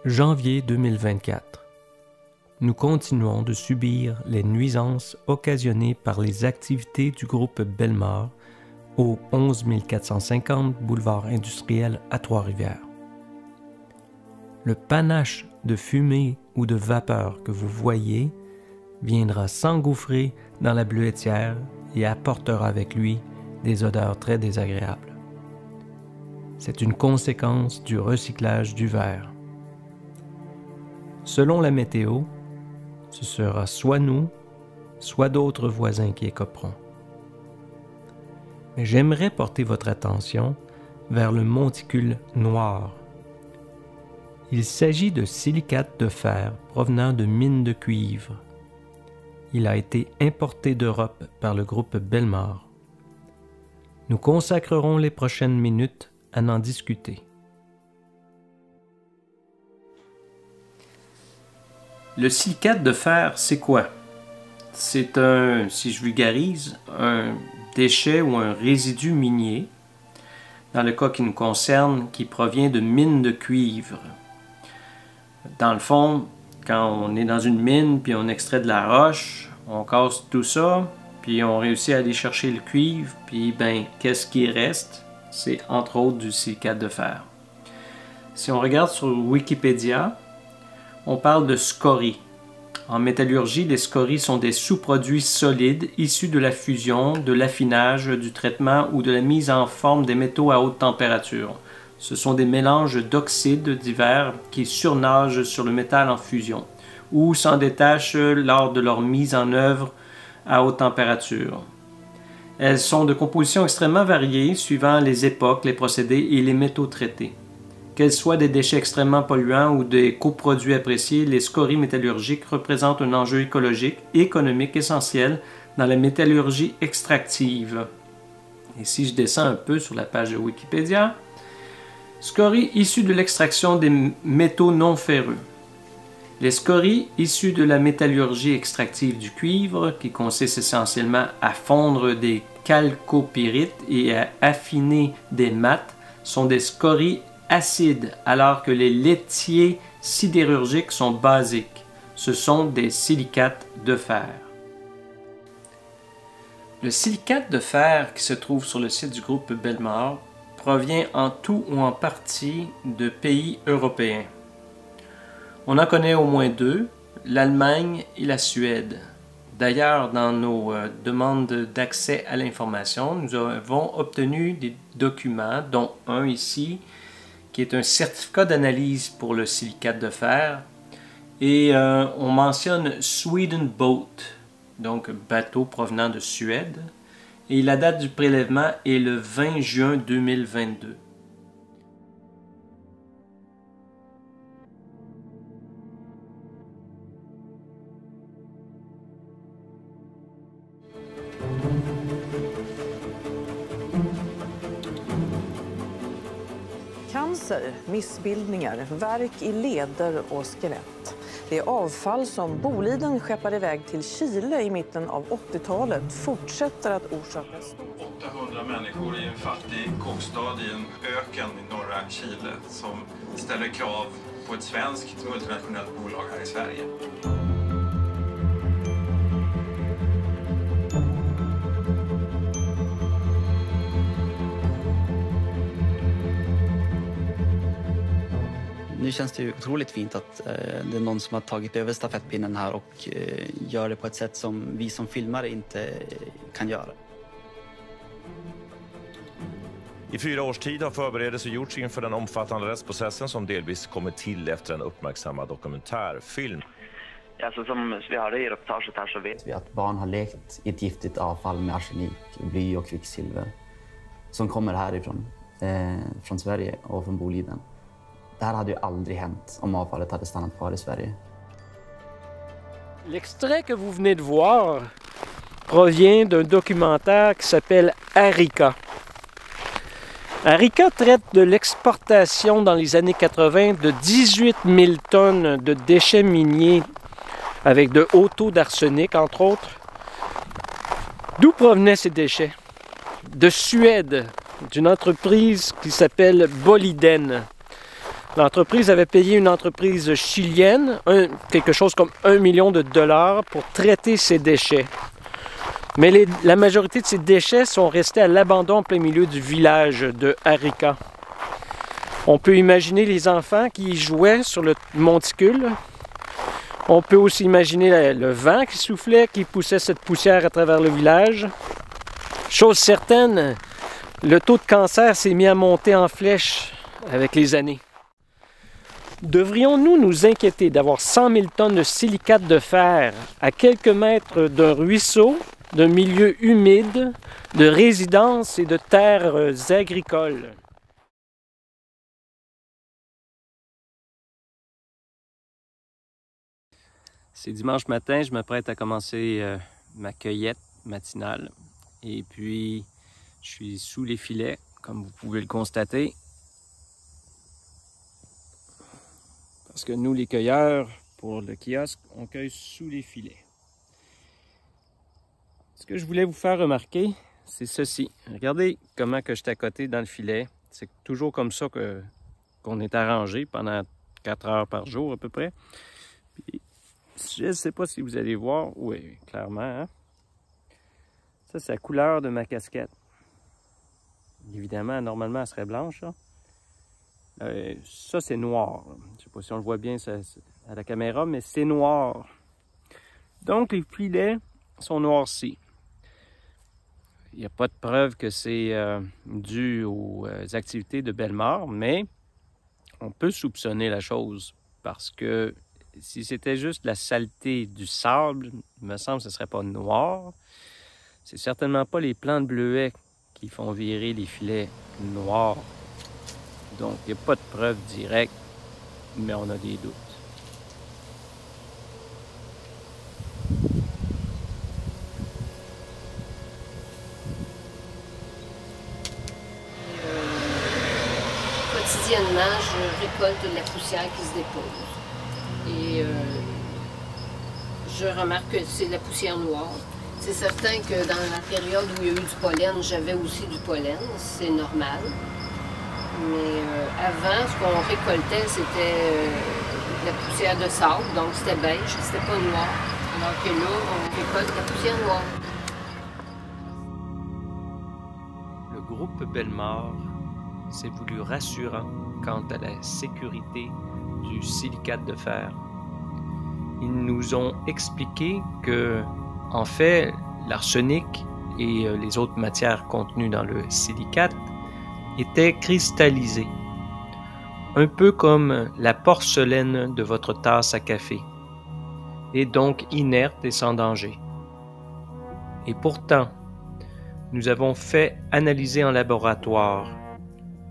Janvier 2024. Nous continuons de subir les nuisances occasionnées par les activités du groupe Bellemare au 11 450 boulevard industriel à Trois-Rivières. Le panache de fumée ou de vapeur que vous voyez viendra s'engouffrer dans la bleuetière et apportera avec lui des odeurs très désagréables. C'est une conséquence du recyclage du verre. Selon la météo, ce sera soit nous, soit d'autres voisins qui écoperont. Mais j'aimerais porter votre attention vers le monticule noir. Il s'agit de silicate de fer provenant de mines de cuivre. Il a été importé d'Europe par le groupe Bellemare. Nous consacrerons les prochaines minutes à en discuter. Le silicate de fer, c'est quoi? C'est un, si je vulgarise, un déchet ou un résidu minier, dans le cas qui nous concerne, qui provient de mines de cuivre. Dans le fond, quand on est dans une mine, puis on extrait de la roche, on casse tout ça, puis on réussit à aller chercher le cuivre, puis ben, qu'est-ce qui reste? C'est entre autres du silicate de fer. Si on regarde sur Wikipédia, on parle de scories. En métallurgie, les scories sont des sous-produits solides issus de la fusion, de l'affinage, du traitement ou de la mise en forme des métaux à haute température. Ce sont des mélanges d'oxydes divers qui surnagent sur le métal en fusion ou s'en détachent lors de leur mise en œuvre à haute température. Elles sont de composition extrêmement variée suivant les époques, les procédés et les métaux traités. Qu'elles soient des déchets extrêmement polluants ou des coproduits appréciés, les scories métallurgiques représentent un enjeu écologique et économique essentiel dans la métallurgie extractive. Et si je descends un peu sur la page de Wikipédia, scories issues de l'extraction des métaux non ferreux. Les scories issues de la métallurgie extractive du cuivre, qui consiste essentiellement à fondre des chalcopyrites et à affiner des mattes, sont des scories acides, alors que les laitiers sidérurgiques sont basiques. Ce sont des silicates de fer. Le silicate de fer qui se trouve sur le site du groupe Bellemare provient en tout ou en partie de pays européens. On en connaît au moins deux, l'Allemagne et la Suède. D'ailleurs, dans nos demandes d'accès à l'information, nous avons obtenu des documents, dont un ici, qui est un certificat d'analyse pour le silicate de fer. Et on mentionne Sweden Boat, donc bateau provenant de Suède. Et la date du prélèvement est le 20 juin 2022. Cancer, missbildningar, värk i leder och skelett. Det är avfall som Boliden skeppade iväg till Chile i mitten av 80-talet fortsätter att orsaka 800 människor i en fattig kockstad i en öken i norra Chile som ställer krav på ett svenskt multinationellt bolag här i Sverige. Nu känns det ju otroligt fint att det är någon som har tagit över stafettpinnen här och gör det på ett sätt som vi som filmare inte kan göra. I 4 års tid har förberedelser gjorts inför den omfattande rättsprocessen som delvis kommit till efter en uppmärksammad dokumentärfilm. Alltså som vi hörde i reportaget här så vet Vi att barn har lekt i ett giftigt avfall med arsenik, bly och kvicksilver som kommer härifrån, från Sverige och från Boliden. Det här hade ju aldrig hänt om avfallet hade stannat kvar i Sverige. L'extrait que vous venez de voir provient d'un documentaire qui s'appelle Arica. Arica traite de l'exportation dans les années 80 de 18 000 tonnes de déchets miniers avec de hauts taux d'arsenic, entre autres. D'où provenaient ces déchets? De Suède, d'une entreprise qui s'appelle Boliden. L'entreprise avait payé une entreprise chilienne quelque chose comme 1 million de dollars pour traiter ces déchets. Mais la majorité de ces déchets sont restés à l'abandon en plein milieu du village de Arica. On peut imaginer les enfants qui y jouaient sur le monticule. On peut aussi imaginer le vent qui soufflait, qui poussait cette poussière à travers le village. Chose certaine, le taux de cancer s'est mis à monter en flèche avec les années. Devrions-nous nous inquiéter d'avoir 100 000 tonnes de silicate de fer à quelques mètres d'un ruisseau, d'un milieu humide, de résidences et de terres agricoles? C'est dimanche matin, je m'apprête à commencer ma cueillette matinale. Et puis, je suis sous les filets, comme vous pouvez le constater. Parce que nous, les cueilleurs, pour le kiosque, on cueille sous les filets. Ce que je voulais vous faire remarquer, c'est ceci. Regardez comment que je suis à côté dans le filet. C'est toujours comme ça qu'on est arrangé pendant 4 heures par jour à peu près. Puis, je ne sais pas si vous allez voir. Oui, clairement. Hein? Ça, c'est la couleur de ma casquette. Évidemment, normalement, elle serait blanche. Ça, c'est noir. Je ne sais pas si on le voit bien à la caméra, mais c'est noir. Donc, les filets sont noircis. Il n'y a pas de preuve que c'est dû aux activités de Bellemare, mais on peut soupçonner la chose parce que si c'était juste la saleté du sable, il me semble que ce ne serait pas noir. C'est certainement pas les plants de bleuets qui font virer les filets noirs. Donc, il n'y a pas de preuve directe, mais on a des doutes. Quotidiennement, je récolte de la poussière qui se dépose. Et je remarque que c'est de la poussière noire. C'est certain que dans la période où il y a eu du pollen, j'avais aussi du pollen, c'est normal. Mais avant, ce qu'on récoltait, c'était de la poussière de sable, donc c'était beige, c'était pas noir. Alors que là, on récolte de la poussière noire. Le groupe Bellemare s'est voulu rassurant quant à la sécurité du silicate de fer. Ils nous ont expliqué que, en fait, l'arsenic et les autres matières contenues dans le silicate étaient cristallisées, un peu comme la porcelaine de votre tasse à café, et donc inerte et sans danger. Et pourtant, nous avons fait analyser en laboratoire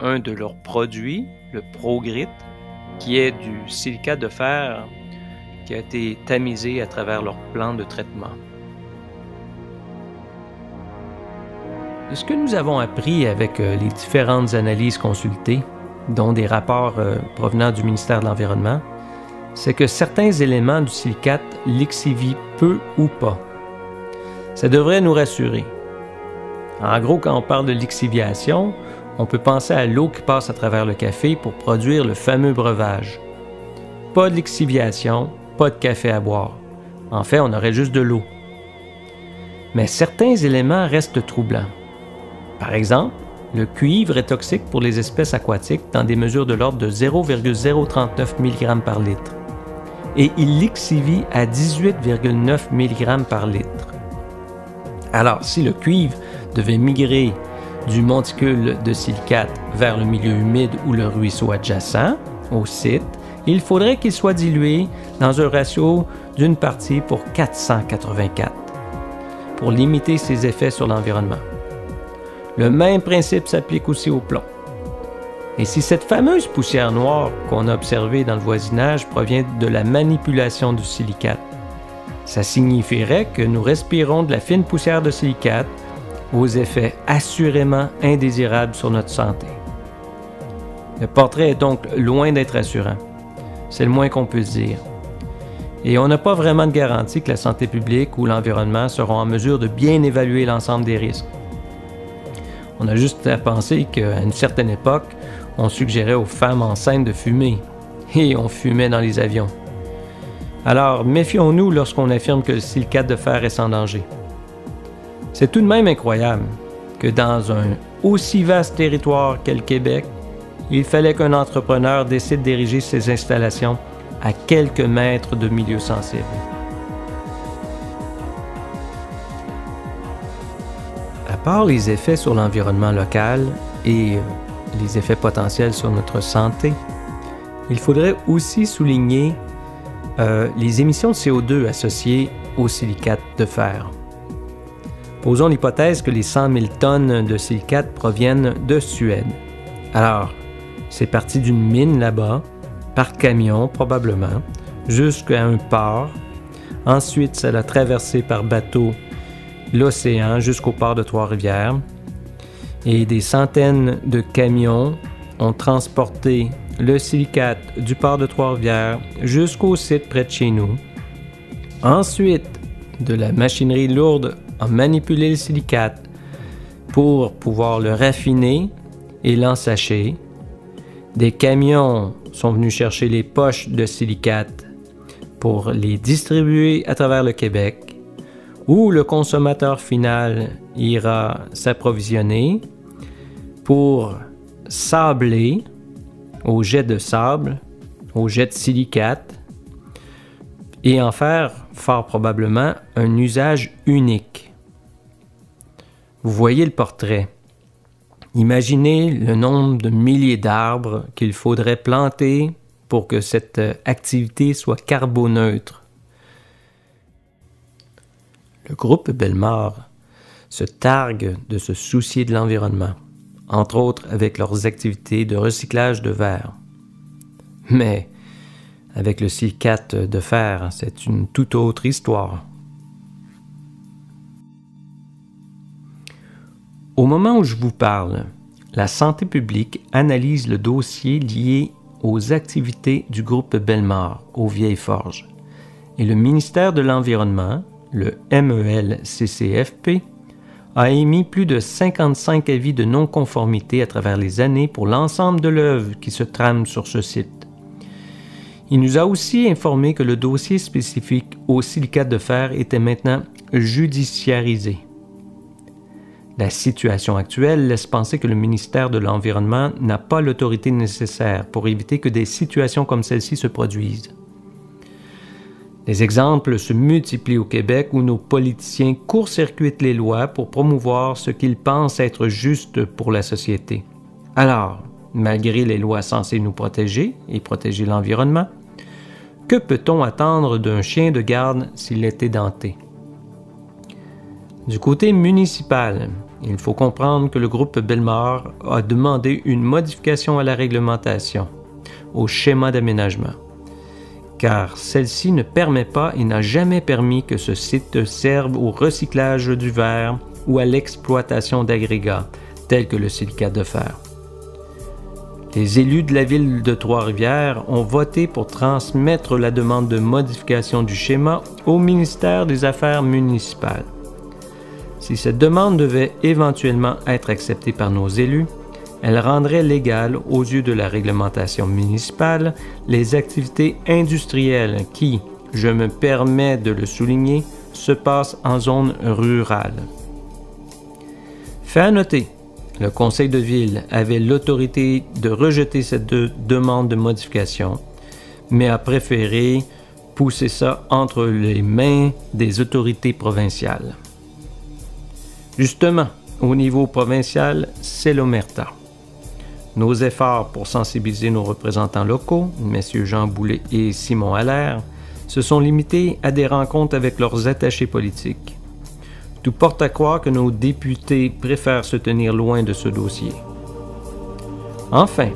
un de leurs produits, le Progrit, qui est du silicate de fer qui a été tamisé à travers leur plan de traitement. De ce que nous avons appris avec les différentes analyses consultées, dont des rapports provenant du ministère de l'Environnement, c'est que certains éléments du silicate lixivient peu ou pas. Ça devrait nous rassurer. En gros, quand on parle de lixiviation, on peut penser à l'eau qui passe à travers le café pour produire le fameux breuvage. Pas de lixiviation, pas de café à boire. En fait, on aurait juste de l'eau. Mais certains éléments restent troublants. Par exemple, le cuivre est toxique pour les espèces aquatiques dans des mesures de l'ordre de 0,039 mg par litre. Et il lixivie à 18,9 mg par litre. Alors, si le cuivre devait migrer du monticule de silicate vers le milieu humide ou le ruisseau adjacent au site, il faudrait qu'il soit dilué dans un ratio d'une partie pour 484 pour limiter ses effets sur l'environnement. Le même principe s'applique aussi au plomb. Et si cette fameuse poussière noire qu'on a observée dans le voisinage provient de la manipulation du silicate, ça signifierait que nous respirons de la fine poussière de silicate aux effets assurément indésirables sur notre santé. Le portrait est donc loin d'être rassurant. C'est le moins qu'on puisse dire. Et on n'a pas vraiment de garantie que la santé publique ou l'environnement seront en mesure de bien évaluer l'ensemble des risques. On a juste à penser qu'à une certaine époque, on suggérait aux femmes enceintes de fumer, et on fumait dans les avions. Alors, méfions-nous lorsqu'on affirme que le silicate de fer est sans danger. C'est tout de même incroyable que dans un aussi vaste territoire qu'est le Québec, il fallait qu'un entrepreneur décide d'ériger ses installations à quelques mètres de milieux sensibles. À part les effets sur l'environnement local et les effets potentiels sur notre santé, il faudrait aussi souligner les émissions de CO2 associées au silicate de fer. Posons l'hypothèse que les 100 000 tonnes de silicate proviennent de Suède. Alors, c'est parti d'une mine là-bas, par camion probablement, jusqu'à un port. Ensuite, ça a traversé par bateau l'océan jusqu'au port de Trois-Rivières. Et des centaines de camions ont transporté le silicate du port de Trois-Rivières jusqu'au site près de chez nous. Ensuite, de la machinerie lourde a manipulé le silicate pour pouvoir le raffiner et l'ensacher. Des camions sont venus chercher les poches de silicate pour les distribuer à travers le Québec, où le consommateur final ira s'approvisionner pour sabler au jet de sable, au jet de silicate, et en faire fort probablement un usage unique. Vous voyez le portrait. Imaginez le nombre de milliers d'arbres qu'il faudrait planter pour que cette activité soit carboneutre. Le groupe Bellemare se targue de se soucier de l'environnement, entre autres avec leurs activités de recyclage de verre. Mais avec le silicate de fer, c'est une toute autre histoire. Au moment où je vous parle, la santé publique analyse le dossier lié aux activités du groupe Bellemare aux Vieilles Forges. Et le ministère de l'Environnement, le MEL-CCFP, a émis plus de 55 avis de non-conformité à travers les années pour l'ensemble de l'œuvre qui se trame sur ce site. Il nous a aussi informé que le dossier spécifique au silicate de fer était maintenant judiciarisé. La situation actuelle laisse penser que le ministère de l'Environnement n'a pas l'autorité nécessaire pour éviter que des situations comme celle-ci se produisent. Les exemples se multiplient au Québec où nos politiciens court-circuitent les lois pour promouvoir ce qu'ils pensent être juste pour la société. Alors, malgré les lois censées nous protéger et protéger l'environnement, que peut-on attendre d'un chien de garde s'il est édenté? Du côté municipal, il faut comprendre que le groupe Bellemare a demandé une modification à la réglementation, au schéma d'aménagement, car celle-ci ne permet pas et n'a jamais permis que ce site serve au recyclage du verre ou à l'exploitation d'agrégats, tels que le silicate de fer. Les élus de la ville de Trois-Rivières ont voté pour transmettre la demande de modification du schéma au ministère des Affaires municipales. Si cette demande devait éventuellement être acceptée par nos élus, elle rendrait légale aux yeux de la réglementation municipale les activités industrielles qui, je me permets de le souligner, se passent en zone rurale. Fait à noter, le conseil de ville avait l'autorité de rejeter cette demande de modification, mais a préféré pousser ça entre les mains des autorités provinciales. Justement, au niveau provincial, c'est l'omerta. Nos efforts pour sensibiliser nos représentants locaux, messieurs Jean Boulet et Simon Allaire, se sont limités à des rencontres avec leurs attachés politiques. Tout porte à croire que nos députés préfèrent se tenir loin de ce dossier. Enfin,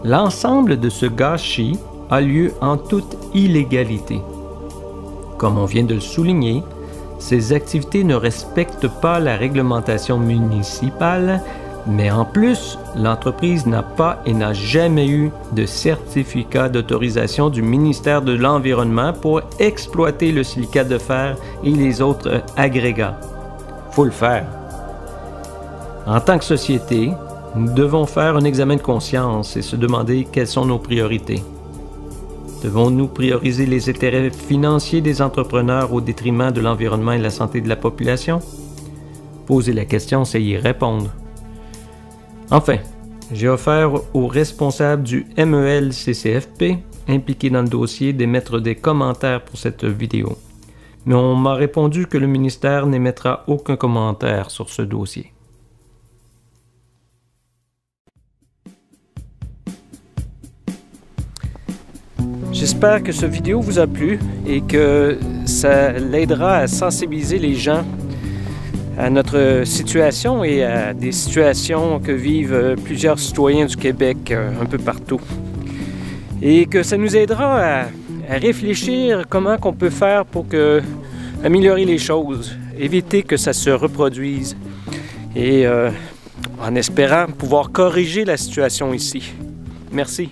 l'ensemble de ce gâchis a lieu en toute illégalité. Comme on vient de le souligner, ces activités ne respectent pas la réglementation municipale, mais en plus, l'entreprise n'a pas et n'a jamais eu de certificat d'autorisation du ministère de l'Environnement pour exploiter le silicate de fer et les autres agrégats. Faut le faire. En tant que société, Nous devons faire un examen de conscience et se demander quelles sont nos priorités. Devons-nous prioriser les intérêts financiers des entrepreneurs au détriment de l'environnement et de la santé de la population? Poser la question, c'est y répondre. Enfin, j'ai offert aux responsables du MEL-CCFP impliqués dans le dossier d'émettre des commentaires pour cette vidéo. Mais on m'a répondu que le ministère n'émettra aucun commentaire sur ce dossier. J'espère que cette vidéo vous a plu et que ça l'aidera à sensibiliser les gens à notre situation et à des situations que vivent plusieurs citoyens du Québec un peu partout. Et que ça nous aidera à réfléchir comment on peut faire pour améliorer les choses, éviter que ça se reproduise et en espérant pouvoir corriger la situation ici. Merci.